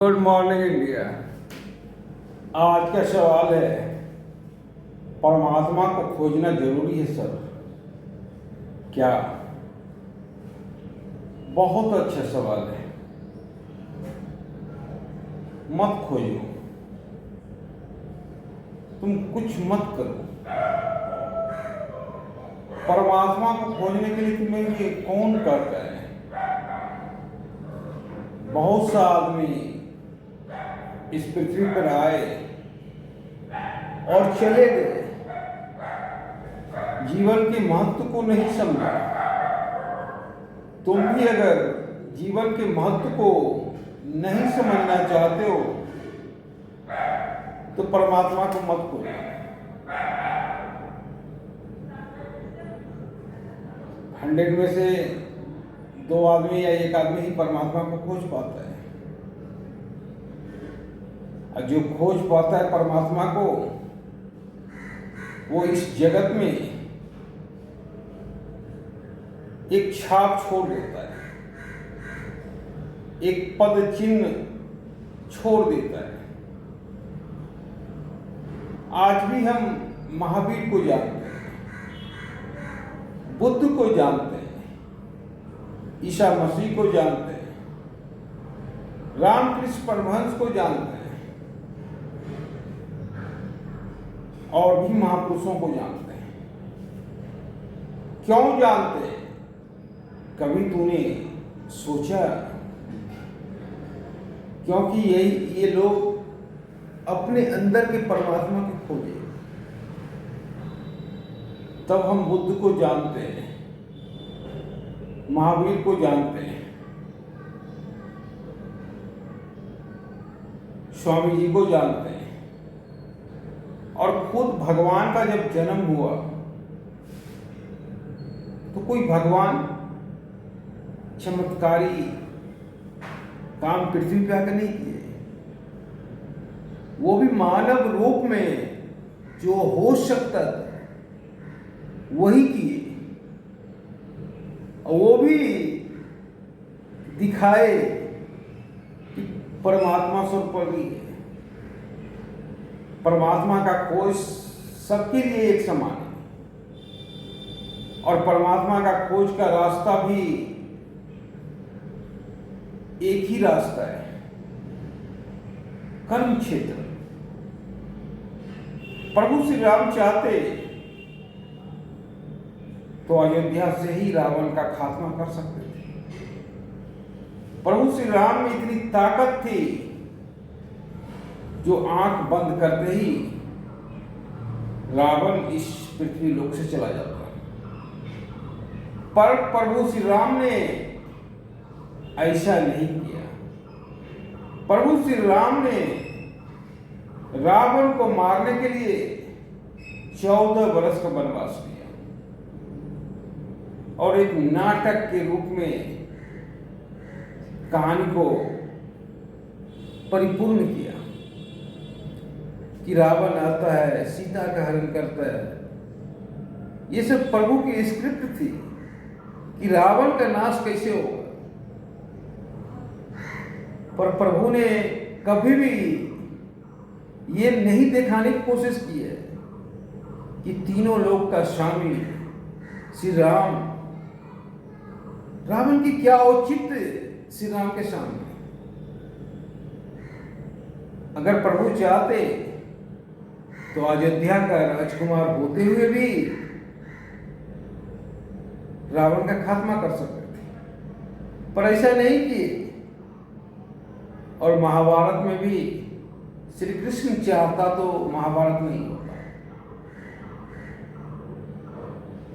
Good morning India. आज का सवाल है, परमात्मा को खोजना जरूरी है सर क्या? बहुत अच्छा सवाल है। मत खोजो, तुम कुछ मत करो। परमात्मा को खोजने के लिए तुम्हें ये कौन कहता है? बहुत सा आदमी इस पृथ्वी पर आए और चले गए, जीवन के महत्व को नहीं समझा। तुम भी अगर जीवन के महत्व को नहीं समझना चाहते हो तो परमात्मा को मत खोजो। 100 में से 2 आदमी या 1 आदमी ही परमात्मा को खोज पाता है। और जो खोज पाता है परमात्मा को, वो इस जगत में एक छाप छोड़ देता है, एक पद चिन्ह छोड़ देता है। आज भी हम महावीर को जानते हैं, बुद्ध को जानते हैं, ईसा मसीह को जानते हैं, रामकृष्ण परमहंस को जानते हैं और भी महापुरुषों को जानते हैं। क्यों जानते हैं? कभी तूने सोचा? क्योंकि ये लोग अपने अंदर के परमात्मा की खोजे। तब हम बुद्ध को जानते हैं, महावीर को जानते हैं, स्वामी जी को जानते हैं। और खुद भगवान का जब जन्म हुआ तो कोई भगवान चमत्कारी काम पृथ्वी पे आकर नहीं किए। वो भी मानव रूप में जो हो सकता था वही किए, और वो भी दिखाए कि परमात्मा सर्वोपरि है। परमात्मा का खोज सबके लिए एक समान है, और परमात्मा का खोज का रास्ता भी एक ही रास्ता है, कर्म क्षेत्र। प्रभु श्री राम चाहते तो अयोध्या से ही रावण का खात्मा कर सकते थे। प्रभु श्री राम में इतनी ताकत थी, जो आंख बंद करते ही रावण इस पृथ्वी लोक से चला जाता। पर प्रभु श्री राम ने ऐसा नहीं किया। प्रभु श्री राम ने रावण को मारने के लिए 14 वर्ष का वनवास किया और एक नाटक के रूप में कहानी को परिपूर्ण किया कि रावण आता है, सीता का हरण करता है। ये सब प्रभु की स्क्रिप्ट थी कि रावण का नाश कैसे होगा। पर प्रभु ने कभी भी ये नहीं दिखाने की कोशिश की है कि तीनों लोक का स्वामी श्री राम, रावण की क्या औचित्य श्री राम के सामने। अगर प्रभु चाहते तो अयोध्या का राजकुमार होते हुए भी रावण का खात्मा कर सकते थे, पर ऐसा नहीं किए। और महाभारत में भी श्री कृष्ण चाहता तो महाभारत नहीं होता,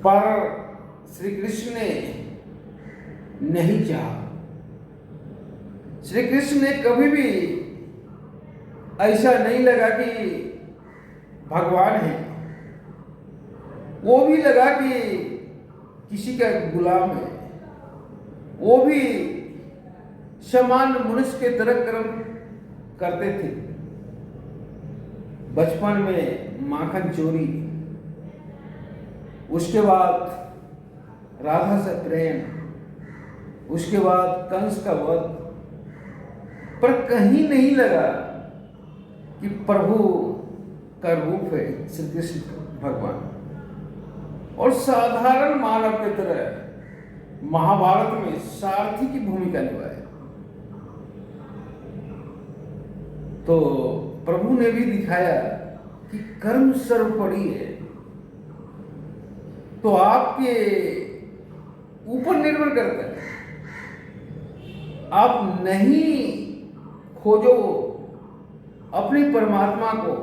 पर श्री कृष्ण ने नहीं चाहा। श्री कृष्ण ने कभी भी ऐसा नहीं लगा कि भगवान है, वो भी लगा कि किसी का गुलाम है। वो भी सामान्य मनुष्य के तरह कर्म करते थे। बचपन में माखन चोरी, उसके बाद राधा से प्रेम, उसके बाद कंस का वध, पर कहीं नहीं लगा कि प्रभु का रूप है श्री कृष्ण भगवान, और साधारण मानव की तरह महाभारत में सारथी की भूमिका निभाई। तो प्रभु ने भी दिखाया कि कर्म सर्वोपरि है। तो आपके ऊपर निर्भर करता है, आप नहीं खोजो अपने परमात्मा को,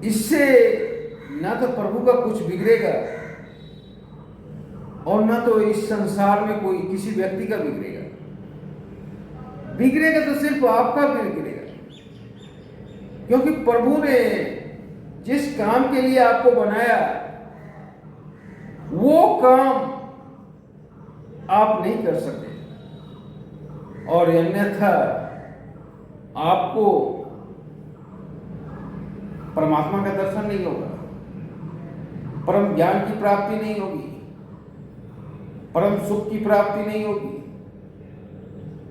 इससे ना तो प्रभु का कुछ बिगड़ेगा और ना तो इस संसार में कोई किसी व्यक्ति का बिगड़ेगा। बिगड़ेगा तो सिर्फ आपका बिगड़ेगा, क्योंकि प्रभु ने जिस काम के लिए आपको बनाया वो काम आप नहीं कर सकते, और अन्यथा आपको परमात्मा का दर्शन नहीं होगा, परम ज्ञान की प्राप्ति नहीं होगी, परम सुख की प्राप्ति नहीं होगी।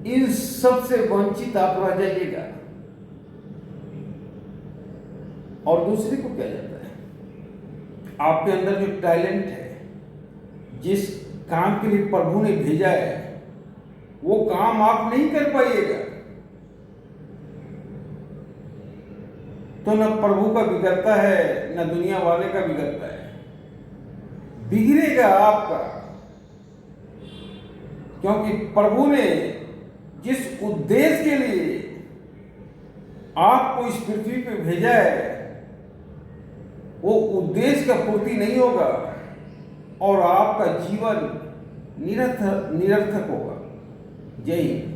इन सब से वंचित आप रह जाइएगा। और दूसरे को क्या जाता है, आपके अंदर जो टैलेंट है, जिस काम के लिए प्रभु ने भेजा है, वो काम आप नहीं कर पाइएगा तो न प्रभु का बिगड़ता है न दुनिया वाले का बिगड़ता है, बिगड़ेगा आपका। क्योंकि प्रभु ने जिस उद्देश्य के लिए आपको इस पृथ्वी पे भेजा है वो उद्देश्य का पूर्ति नहीं होगा और आपका जीवन निरर्थक होगा। जय हिंद।